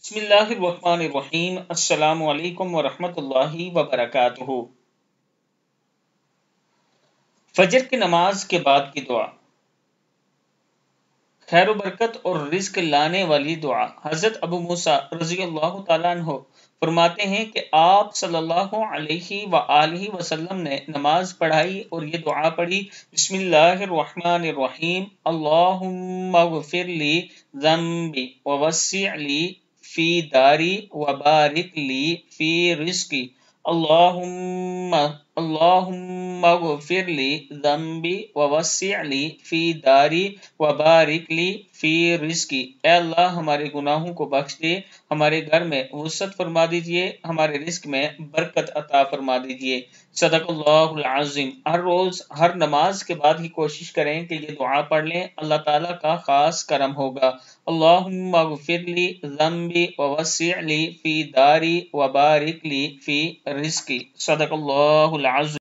بسم اللہ الرحمن الرحیم۔ السلام علیکم ورحمۃ اللہ وبرکاتہ۔ فجر کی نماز کے بعد کی دعا خیر و برکت اور رزق لانے والی دعا۔ حضرت ابو موسیٰ رضی اللہ تعالیٰ عنہ فرماتے ہیں کہ آپ صلی اللہ علیہ وآلہ وسلم نے نماز پڑھائی اور یہ دعا پڑھی، بسم اللہ الرحمن الرحیم، اللہم اغفر لی ذنبی ووسع لی فی داری وبارک لی فی رزقی، اللہم اغفر لی ذنبی ووسع لی فی داری وبارک لی فی رزقی۔ اے اللہ ہمارے گناہوں کو بخش دے، ہمارے گھر میں وسعت فرما دیجئے، ہمارے رزق میں برکت عطا فرما دیجئے۔ صدق اللہ العظیم۔ ہر روز ہر نماز کے بعد ہی کوشش کریں کہ یہ دعا پڑھ لیں، اللہ تعالیٰ کا خاص کرم ہوگا۔ اللہم اغفر لی ذنبی ووسع لی فی داری وبارک لی فی رزقی۔ صدق اللہ العظیم۔